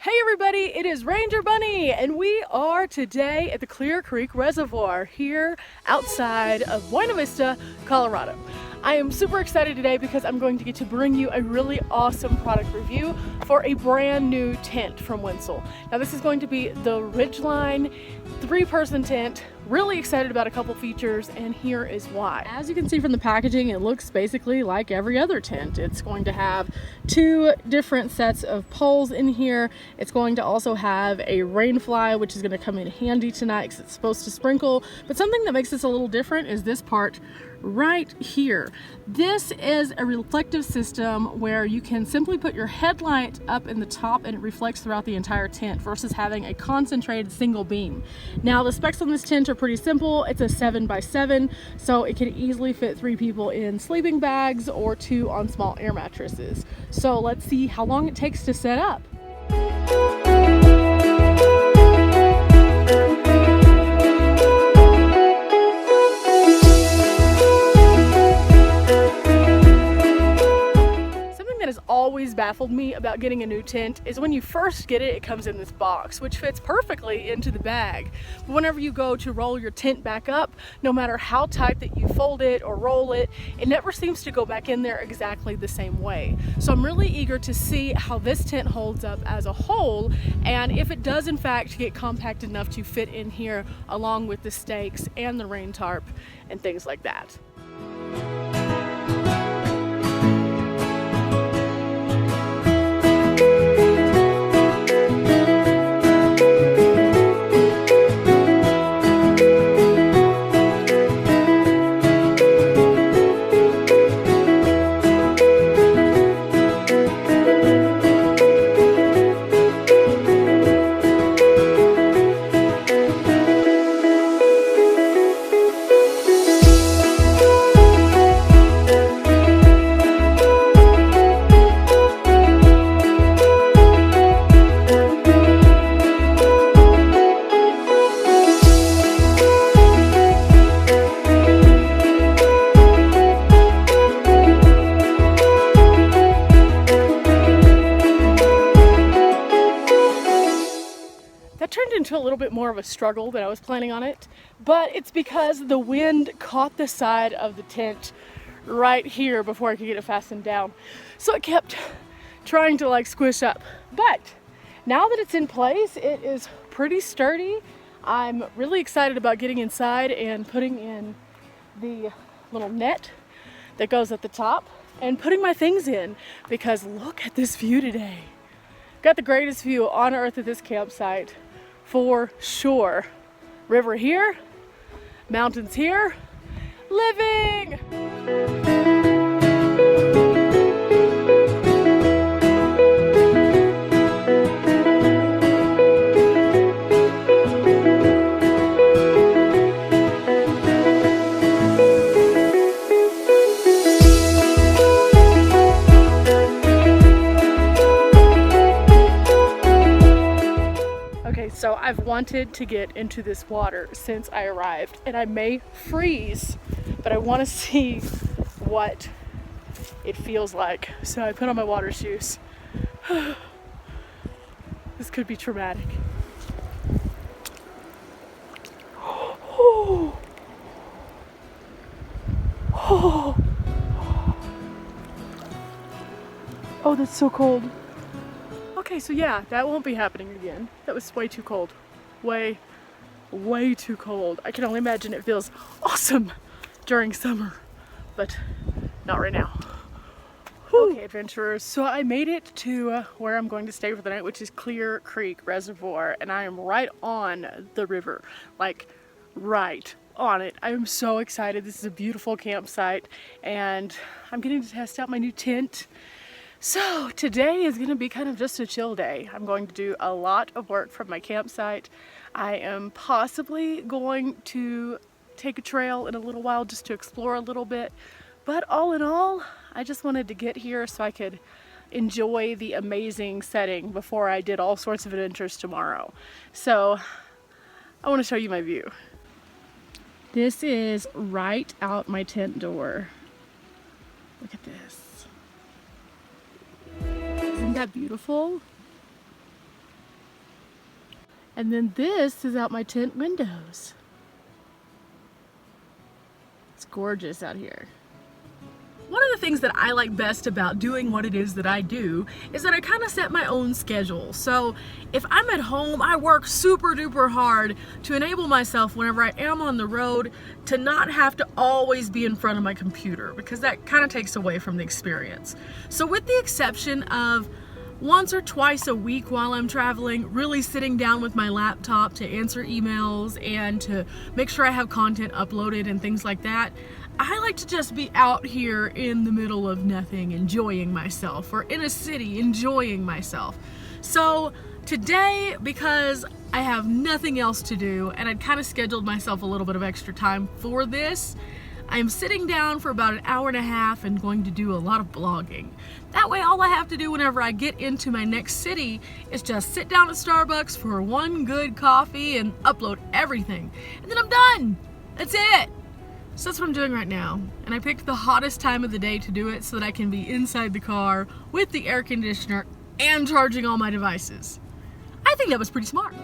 Hey everybody, it is Ranger Bunny and we are today at the Clear Creek Reservoir here outside of Buena Vista, Colorado. I am super excited today because I'm going to get to bring you a really awesome product review for a brand new tent from Wenzel. Now this is going to be the Ridgeline 3-person tent. Really excited about a couple features, and here is why. As you can see from the packaging, it looks basically like every other tent. It's going to have 2 different sets of poles in here. It's going to also have a rain fly, which is going to come in handy tonight because it's supposed to sprinkle. But something that makes this a little different is this part right here. This is a reflective system where you can simply put your headlight up in the top and it reflects throughout the entire tent versus having a concentrated single beam. Now the specs on this tent are pretty simple. It's a 7x7, so it can easily fit 3 people in sleeping bags or 2 on small air mattresses. So let's see how long it takes to set up. Always baffled me about getting a new tent is when you first get it, it comes in this box, which fits perfectly into the bag. But whenever you go to roll your tent back up, no matter how tight that you fold it or roll it, it never seems to go back in there exactly the same way. So I'm really eager to see how this tent holds up as a whole, and if it does in fact get compact enough to fit in here along with the stakes and the rain tarp and things like that. Into a little bit more of a struggle than I was planning on it, but it's because the wind caught the side of the tent right here before I could get it fastened down, so it kept trying to like squish up. But now that it's in place, it is pretty sturdy. I'm really excited about getting inside and putting in the little net that goes at the top and putting my things in, because look at this view today. Got the greatest view on earth at this campsite. For sure. River here, mountains here, living! So I've wanted to get into this water since I arrived, and I may freeze, but I want to see what it feels like. So I put on my water shoes. This could be traumatic. Oh, that's so cold. Okay, so yeah, that won't be happening again. That was way too cold. Way too cold. I can only imagine it feels awesome during summer, but not right now. Whew. Okay, adventurers, so I made it to where I'm going to stay for the night, which is Clear Creek Reservoir, and I am right on the river, like right on it. I am so excited. This is a beautiful campsite, and I'm getting to test out my new tent. So today is going to be kind of just a chill day. I'm going to do a lot of work from my campsite. I am possibly going to take a trail in a little while just to explore a little bit. But all in all, I just wanted to get here so I could enjoy the amazing setting before I did all sorts of adventures tomorrow. So I want to show you my view. This is right out my tent door. Look at this. Isn't that beautiful? And then this is out my tent windows. It's gorgeous out here. One of the things that I like best about doing what it is that I do is that I kind of set my own schedule. So if I'm at home, I work super duper hard to enable myself whenever I am on the road to not have to always be in front of my computer, because that kind of takes away from the experience. So with the exception of once or twice a week while I'm traveling, really sitting down with my laptop to answer emails and to make sure I have content uploaded and things like that, I like to just be out here in the middle of nothing enjoying myself, or in a city enjoying myself. So today, because I have nothing else to do and I'd kind of scheduled myself a little bit of extra time for this, I'm sitting down for about an hour and a half and going to do a lot of blogging. That way all I have to do whenever I get into my next city is just sit down at Starbucks for one good coffee and upload everything. And then I'm done. That's it. So that's what I'm doing right now. And I picked the hottest time of the day to do it so that I can be inside the car with the air conditioner and charging all my devices. I think that was pretty smart.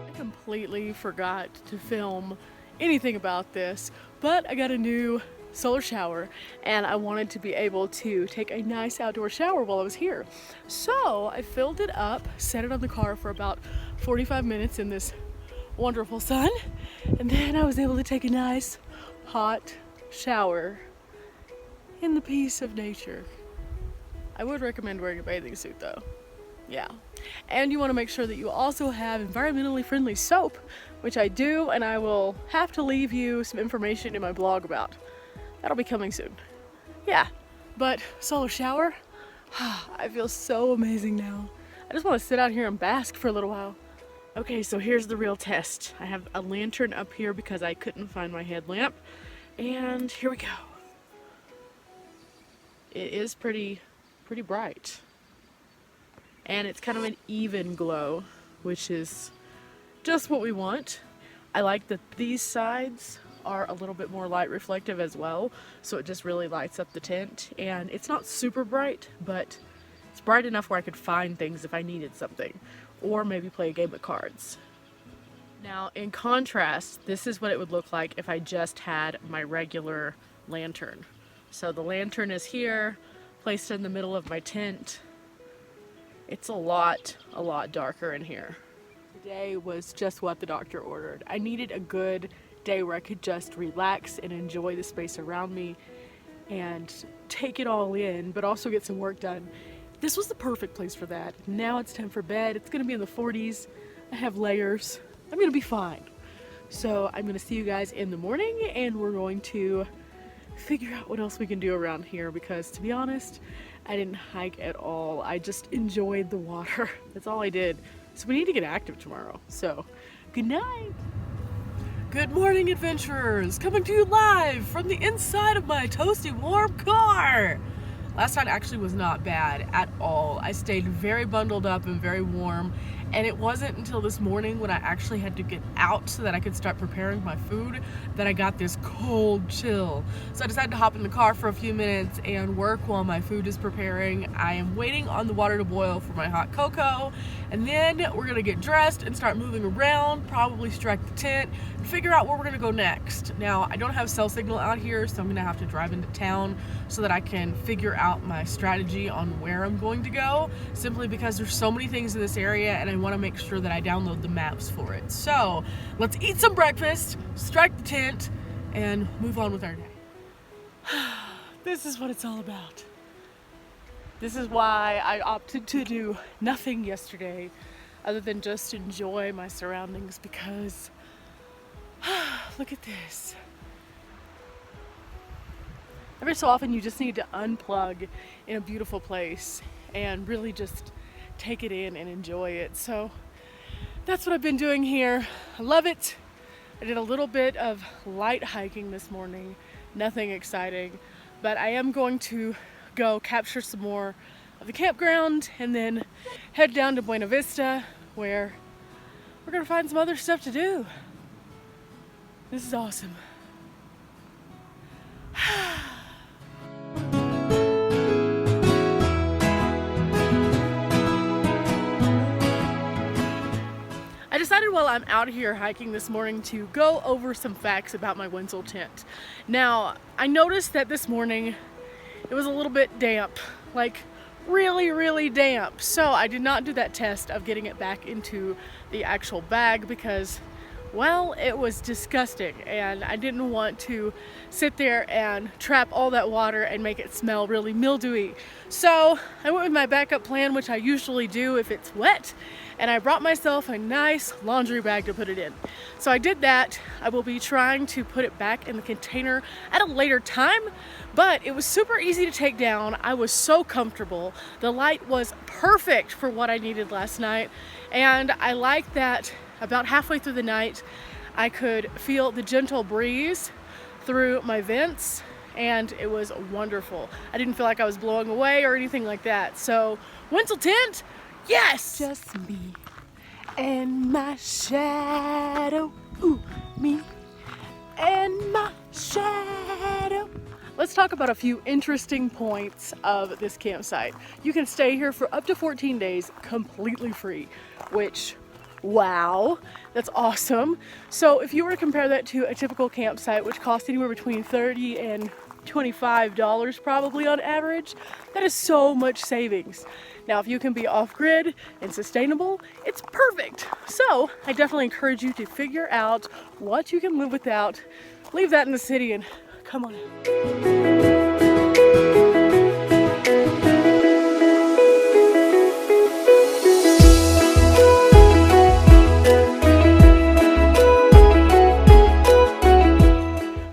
I completely forgot to film anything about this, but I got a new solar shower and I wanted to be able to take a nice outdoor shower while I was here. So I filled it up, set it on the car for about 45 minutes in this wonderful sun, and then I was able to take a nice hot shower in the peace of nature. I would recommend wearing a bathing suit though. Yeah. And you want to make sure that you also have environmentally friendly soap, which I do, and I will have to leave you some information in my blog about. That'll be coming soon. Yeah, but solar shower, I feel so amazing now. I just want to sit out here and bask for a little while. Okay, so here's the real test. I have a lantern up here because I couldn't find my headlamp, and here we go. It is pretty bright, and it's kind of an even glow, which is just what we want. I like that these sides are a little bit more light reflective as well, so it just really lights up the tent, and it's not super bright, but it's bright enough where I could find things if I needed something, or maybe play a game of cards. Now in contrast, this is what it would look like if I just had my regular lantern. So the lantern is here, placed in the middle of my tent. It's a lot darker in here. Today was just what the doctor ordered. I needed a good day where I could just relax and enjoy the space around me and take it all in, but also get some work done. This was the perfect place for that. Now it's time for bed. It's gonna be in the 40s. I have layers. I'm gonna be fine. So I'm gonna see you guys in the morning, and we're going to figure out what else we can do around here, because to be honest, I didn't hike at all. I just enjoyed the water. That's all I did. So we need to get active tomorrow. So good night. Good morning, adventurers! Coming to you live from the inside of my toasty warm car! Last night actually was not bad at all. I stayed very bundled up and very warm, and it wasn't until this morning when I actually had to get out so that I could start preparing my food that I got this cold chill. So I decided to hop in the car for a few minutes and work while my food is preparing. I am waiting on the water to boil for my hot cocoa, and then we're gonna get dressed and start moving around, probably strike the tent, and figure out where we're gonna go next. Now, I don't have cell signal out here, so I'm gonna have to drive into town so that I can figure out my strategy on where I'm going to go, simply because there's so many things in this area and I want to make sure that I download the maps for it. So let's eat some breakfast, strike the tent, and move on with our day. This is what it's all about. This is why I opted to do nothing yesterday other than just enjoy my surroundings, because look at this. Every so often you just need to unplug in a beautiful place and really just take it in and enjoy it. So that's what I've been doing here. I love it. I did a little bit of light hiking this morning, nothing exciting, but I am going to go capture some more of the campground and then head down to Buena Vista, where we're gonna find some other stuff to do. This is awesome. I decided while I'm out here hiking this morning to go over some facts about my Wenzel tent. Now, I noticed that this morning it was a little bit damp, like really damp. So I did not do that test of getting it back into the actual bag because, well, it was disgusting and I didn't want to sit there and trap all that water and make it smell really mildewy. So I went with my backup plan, which I usually do if it's wet, and I brought myself a nice laundry bag to put it in. So I did that. I will be trying to put it back in the container at a later time, but it was super easy to take down. I was so comfortable. The light was perfect for what I needed last night, and I like that about halfway through the night I could feel the gentle breeze through my vents, and it was wonderful. I didn't feel like I was blowing away or anything like that. So Wenzel tent, yes! Just me and my shadow. Ooh, me and my shadow. Let's talk about a few interesting points of this campsite. You can stay here for up to 14 days completely free, which, wow, that's awesome. So if you were to compare that to a typical campsite, which costs anywhere between $30 and $25 probably on average, that is so much savings. Now, if you can be off-grid and sustainable, it's perfect. So I definitely encourage you to figure out what you can live without, leave that in the city, and come on out.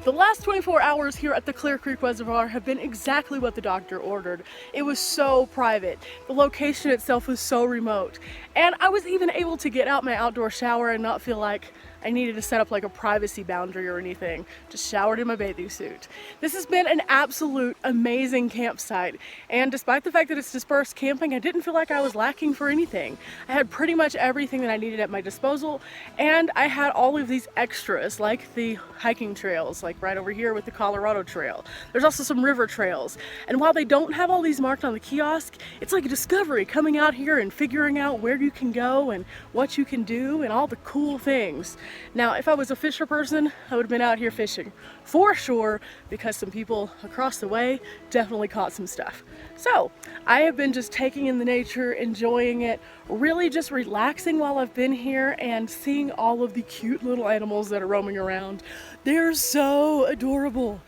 The last 24 hours here at the Clear Creek Reservoir have been exactly what the doctor ordered. It was so private. The location itself was so remote. And I was even able to get out my outdoor shower and not feel like I needed to set up like a privacy boundary or anything. Just showered in my bathing suit. This has been an absolute amazing campsite. And despite the fact that it's dispersed camping, I didn't feel like I was lacking for anything. I had pretty much everything that I needed at my disposal. And I had all of these extras, like the hiking trails, like right over here with the Colorado Trail. There's also some river trails. And while they don't have all these marked on the kiosk, it's like a discovery, coming out here and figuring out where you can go and what you can do and all the cool things. Now, if I was a fisher person, I would have been out here fishing for sure, because some people across the way definitely caught some stuff. So I have been just taking in the nature, enjoying it, really just relaxing while I've been here and seeing all of the cute little animals that are roaming around. They're so adorable.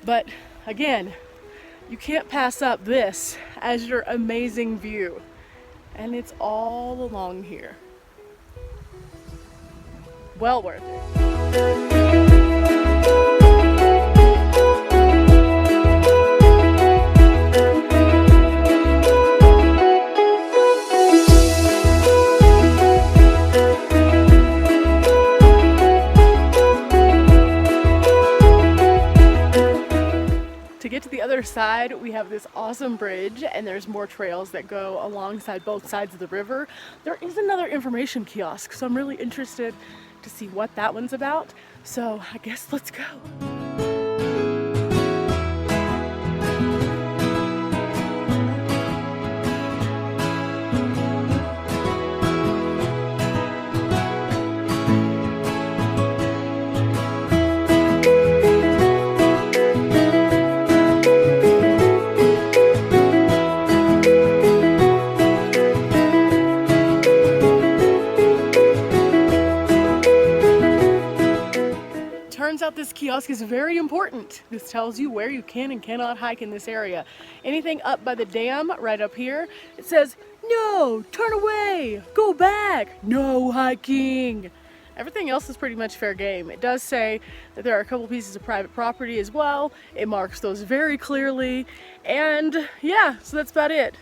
But again, you can't pass up this as your amazing view. And it's all along here. Well worth it. To get to the other side, we have this awesome bridge, and there's more trails that go alongside both sides of the river. There is another information kiosk, so I'm really interested to see what that one's about. So I guess let's go. Turns out this kiosk is very important. This tells you where you can and cannot hike in this area. Anything up by the dam, right up here, it says, no, turn away, go back, no hiking. Everything else is pretty much fair game. It does say that there are a couple pieces of private property as well. It marks those very clearly. And yeah, so that's about it.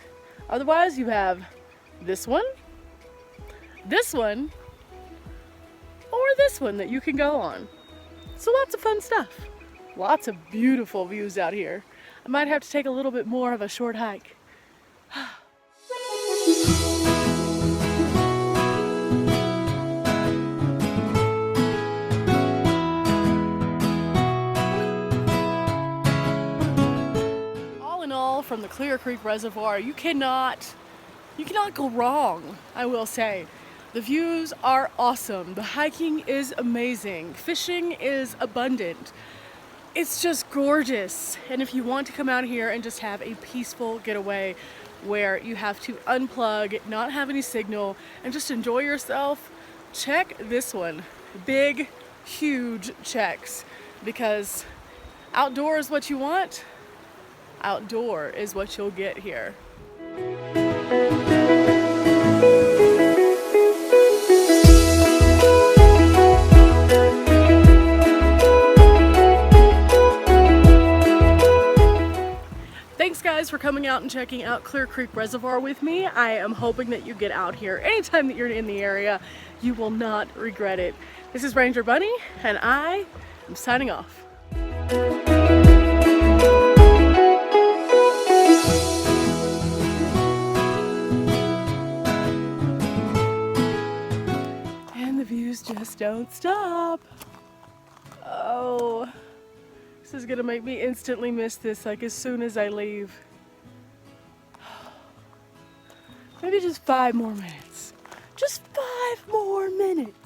Otherwise, you have this one, or this one that you can go on. So lots of fun stuff. Lots of beautiful views out here. I might have to take a little bit more of a short hike. Clear Creek Reservoir, you cannot go wrong, I will say. The views are awesome. The hiking is amazing. Fishing is abundant. It's just gorgeous. And if you want to come out here and just have a peaceful getaway where you have to unplug, not have any signal, and just enjoy yourself, check this one. Big, huge checks, because outdoor is what you want, outdoor is what you'll get here. Thanks guys for coming out and checking out Clear Creek Reservoir with me. I am hoping that you get out here anytime that you're in the area. You will not regret it. This is Ranger Bunny, and I am signing off. And the views just don't stop. Oh. This is gonna make me instantly miss this, like as soon as I leave. Maybe just 5 more minutes. Just 5 more minutes.